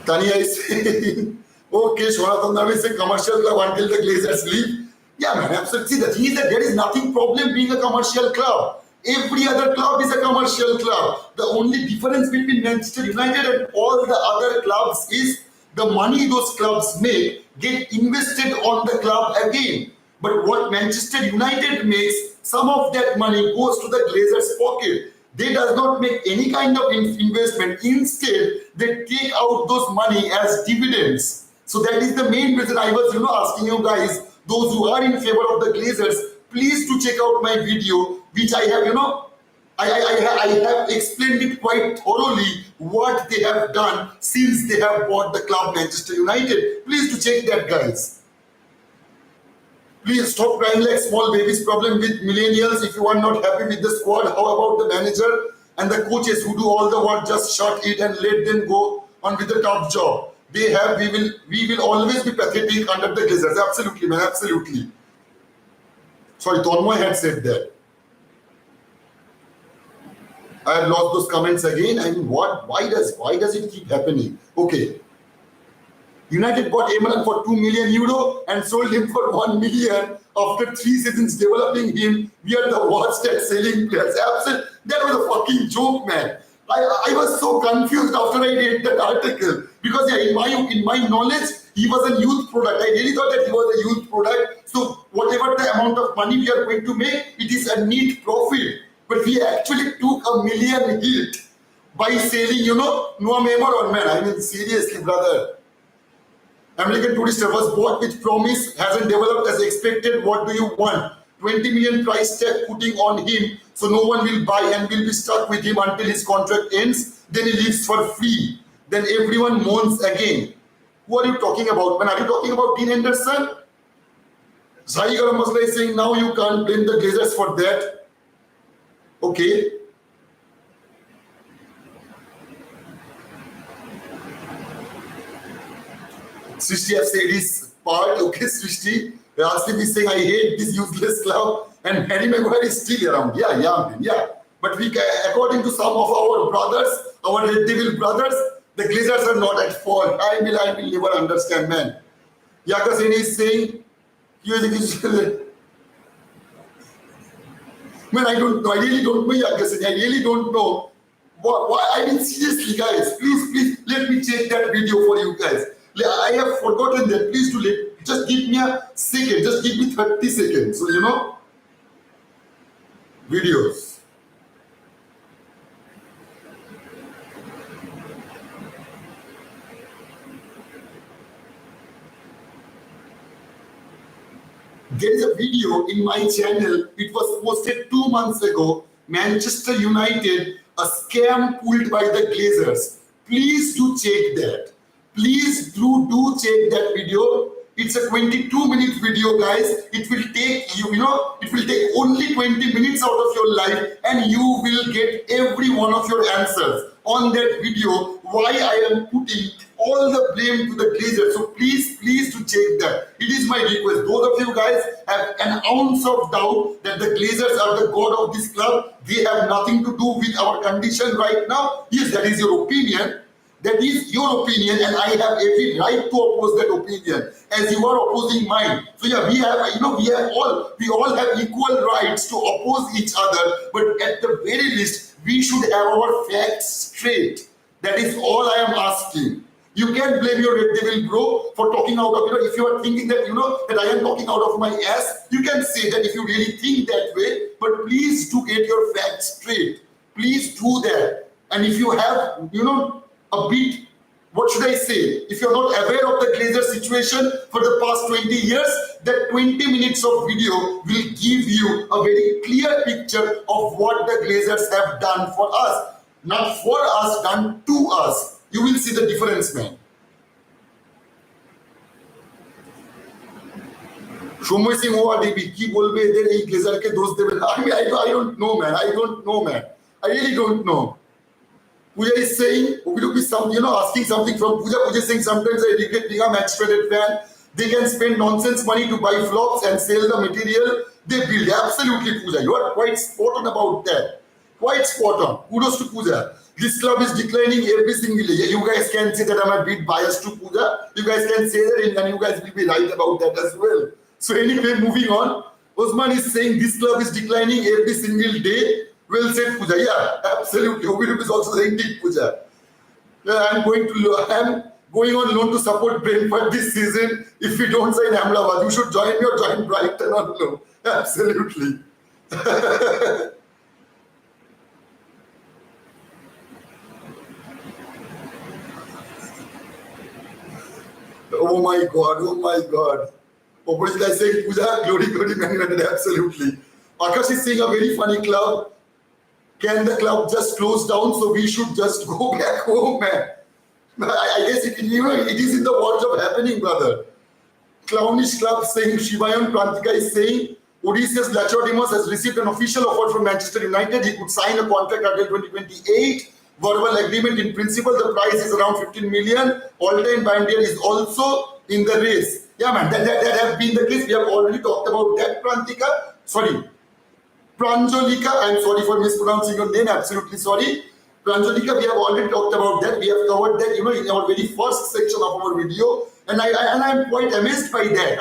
Tanya is saying, okay, Shonatanda will say commercial club until the Glazers leave. Yeah, man, absolutely. See, the thing is that there is nothing problem being a commercial club. Every other club is a commercial club. The only difference between Manchester United and all the other clubs is the money those clubs make get invested on the club again. But what Manchester United makes, some of that money goes to the Glazers' pocket. They does not make any kind of investment. Instead, they take out those money as dividends. So that is the main reason I was, asking you guys, those who are in favor of the Glazers, please to check out my video, which I have, I have explained it quite thoroughly what they have done since they have bought the club Manchester United. Please to check that, guys. Please stop crying like small babies. Problem with millennials. If you are not happy with the squad, how about the manager and the coaches who do all the work? Just shut it and let them go on with the top job. We will always be pathetic under the Glazers. Absolutely, man, absolutely. Sorry, Tonmoy had said that. I have lost those comments again. I mean, what? Why does it keep happening? Okay. United bought Emerald for 2 million euro and sold him for 1 million after 3 seasons developing him. We are the worst at selling players. Absolutely. That was a fucking joke, man. I was so confused after I read that article because in my knowledge, he was a youth product. I really thought that he was a youth product. So whatever the amount of money we are going to make, it is a neat profit. But we actually took a million hit by selling, Noah Memor on, man. I mean, seriously, brother. American Tourister was bought with promise, hasn't developed as expected. What do you want? 20 million price tag putting on him, so no one will buy and will be stuck with him until his contract ends. Then he leaves for free. Then everyone moans again. Who are you talking about, man? Are you talking about Dean Henderson? Zai Garam Masla is saying now you can't blame the Glazers for that. Okay. Srishti has said his part. Okay, Srishti. Raslim is saying, I hate this useless club, and Harry Maguire is still around. Yeah. But according to some of our brothers, our Red Devil brothers, the Glazers are not at fault. I will never understand, man. Yakasen is saying, man, I don't know. I really don't know, Yakasen. I really don't know. Why? I mean, seriously, guys, please, let me check that video for you guys. I have forgotten that. Please do just give me a second. Just give me 30 seconds. So, videos. There is a video in my channel. It was posted 2 months ago. Manchester United, a scam pulled by the Glazers. Please do check that. Please do check that video. It's a 22-minute video, guys. It will take it will take only 20 minutes out of your life, and you will get every one of your answers on that video. Why I am putting all the blame to the Glazers. So please to check that. It is my request. Those of you guys have an ounce of doubt that the Glazers are the god of this club. They have nothing to do with our condition right now. Yes, that is your opinion. That is your opinion, and I have every right to oppose that opinion, as you are opposing mine. So yeah, we all have equal rights to oppose each other, but at the very least, we should have our facts straight. That is all I am asking. You can blame your Red Devil bro for talking out of, if you are thinking that, that I am talking out of my ass, you can say that if you really think that way, but please do get your facts straight. Please do that. And if you have, a bit, what should I say? If you're not aware of the Glazer situation for the past 20 years, that 20 minutes of video will give you a very clear picture of what the Glazers have done for us. Not for us, done to us. You will see the difference, man. Shomoy Singh ORDB, কি বলবে এদের এই গ্লেজারকে দোষ দেবে না? I don't know, man. I really don't know. Pooja is saying, asking something from Pooja. Pooja is saying, sometimes I regret being a match-traded fan. They can spend nonsense money to buy flops and sell the material they build. Absolutely, Pooja. You are quite spot on about that. Quite spot on. Kudos to Pooja. This club is declining every single day. You guys can say that I'm a bit biased to Pooja. You guys can say that, and you guys will be right about that as well. So anyway, moving on. Osman is saying this club is declining every single day. Well said, Pooja. Yeah, absolutely. Obirup is also saying big Pooja. I'm going on loan to support Brentford this season. If we don't sign Amrabat, you should join me or join Brighton on loan. Absolutely. Oh my God. Opposite is saying, Pooja, glory, Man United. Absolutely. Akash is saying a very funny club. Can the club just close down so we should just go back home, man? I guess it is in the words of happening, brother. Clownish Club saying, Shivayan Prantika is saying, Odysseus Lachodimos has received an official offer from Manchester United. He could sign a contract until 2028. Verbal agreement in principle. The price is around 15 million. All-time Bandier is also in the race. Yeah, man, that have been the case. We have already talked about that, Pranjolika, I'm sorry for mispronouncing your name, absolutely sorry. Pranjolika, we have already talked about that. We have covered that, in our very first section of our video. And I'm quite amazed by that.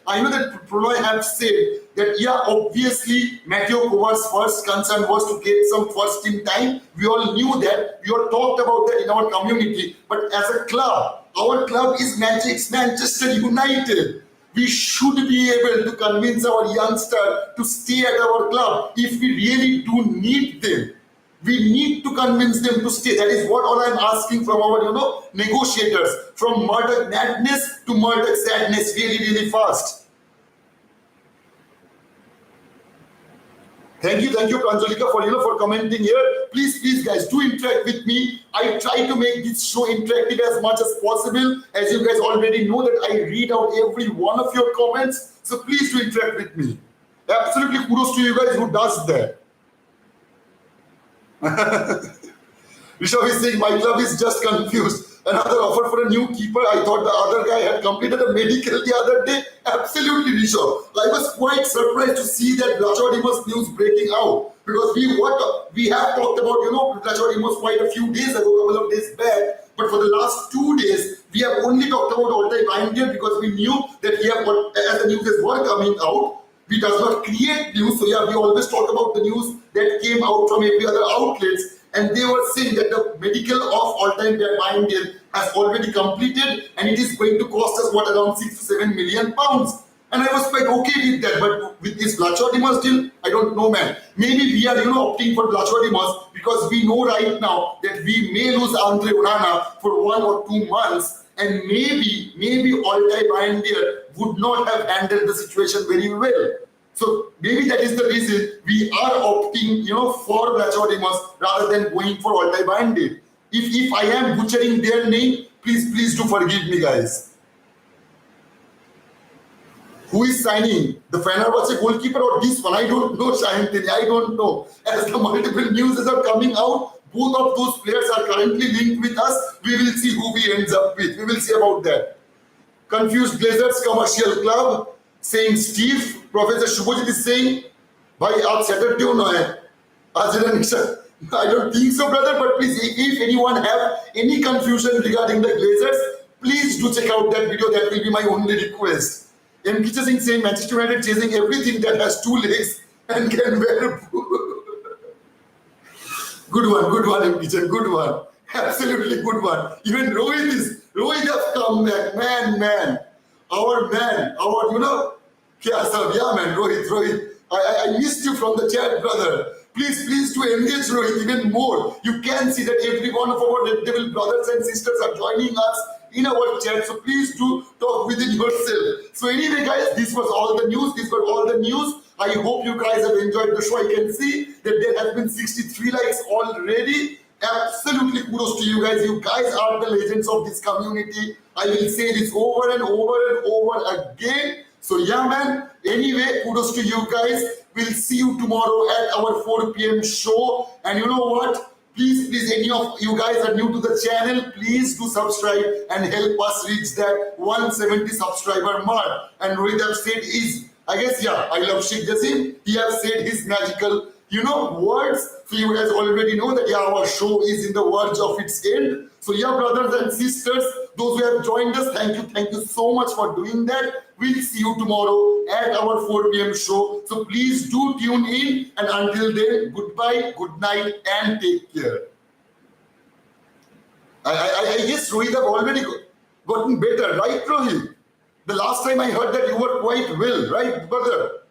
I know that Pranay have said that, yeah, obviously, Matteo Kovar's first concern was to get some first team time. We all knew that. We all talked about that in our community. But as a club, our club is Manchester United. We should be able to convince our youngster to stay at our club. If we really do need them, we need to convince them to stay. That is what all I'm asking from our, negotiators. From Murdoch madness to Murdoch sadness, really, really fast. Thank you, Pranjolika, for commenting here. Please, guys, do interact with me. I try to make this show interactive as much as possible. As you guys already know that I read out every one of your comments. So please do interact with me. Absolutely kudos to you guys who does that. Rishabh is saying, my club is just confused. Another offer for a new keeper. I thought the other guy had completed a medical the other day. Absolutely, Rishabh. I was quite surprised to see that Lachodimos news breaking out. Because we have talked about, Lachodimos quite a few days ago, a couple of days back. But for the last 2 days, we have only talked about Altay Bindier because we knew that as the news were coming out, we does not create news. So yeah, we always talk about the news that came out from every other outlets. And they were saying that the medical of all-time Bindier has already completed and it is going to cost us around 6 to 7 million pounds. And I was quite okay with that. But with this Lachodimos deal, I don't know, man. Maybe we are, opting for Lachodimos because we know right now that we may lose Andre Onana for 1 or 2 months. And maybe Altay Bindier would not have handled the situation very well. So maybe that is the reason we are opting, for Lachodimos rather than going for Altay Bindier. If I am butchering their name, please do forgive me, guys. Who is signing? The Fenerbahce goalkeeper or this one? I don't know, Shahintini. I don't know. As the multiple news are coming out, both of those players are currently linked with us. We will see who we ends up with. We will see about that. Confused Blazers Commercial Club saying Steve, Professor Shubhajit is saying, भाई आज Saturday क्यों ना है? आज I don't think so, brother. But please, if anyone have any confusion regarding the Blazers, please do check out that video. That will be my only request. M. Kicha Singh saying Manchester United chasing everything that has two legs and can wear. Good one, M. Kicha, good one. Absolutely good one. Even Rohit has come back. Man. Our, yeah, man, Rohit. I missed you from the chat, brother. Please do engage Rohit even more. You can see that every one of our Red Devil brothers and sisters are joining us in our chat. So please do talk within yourself. So anyway, guys, this was all the news. I hope you guys have enjoyed the show. I can see that there have been 63 likes already. Absolutely kudos to you guys. You guys are the legends of this community. I will say this over and over again. So yeah, man. Anyway, kudos to you guys. We'll see you tomorrow at our 4 p.m. show. And you know what? Please, any of you guys are new to the channel, please do subscribe and help us reach that 170 subscriber mark. And Rohit have said I love Sheikh Jassim. He has said his magical, words. So you guys already know that, our show is in the verge of its end. So brothers and sisters, those who have joined us, thank you so much for doing that. We'll see you tomorrow at our 4 p.m. show. So please do tune in. And until then, goodbye, good night, and take care. I guess Rohit have already gotten better, right, Rohit? The last time I heard that you were quite well, right, brother?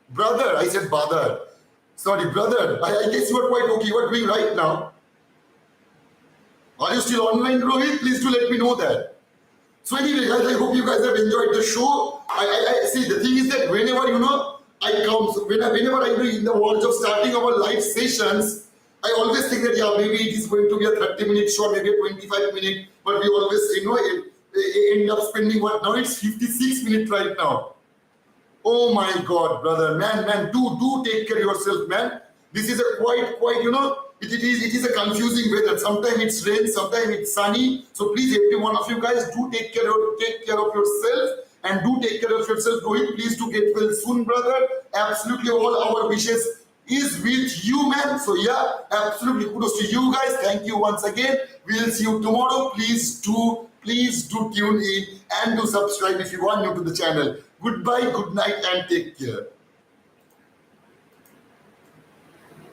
Brother, I said brother. Sorry, brother. I guess you are quite okay. You are doing right now. Are you still online, Rohit? Please do let me know that. So anyway, guys, I hope you guys have enjoyed the show. I see, the thing is that whenever, I come, so whenever I do in the verge of starting our live sessions, I always think that, maybe it is going to be a 30-minute show, maybe a 25-minute, but we always, end up spending now it's 56 minutes right now. Oh my God, brother, man, do take care of yourself, man. This is a quite, it is a confusing weather. Sometimes it's rain, sometimes it's sunny. So please, every one of you guys, do take care of yourself and do take care of yourself. Rohit, please do get well soon, brother. Absolutely, all our wishes is with you, man. So absolutely kudos to you guys. Thank you once again. We'll see you tomorrow. Please do tune in and do subscribe if you are new to the channel. Goodbye, good night, and take care.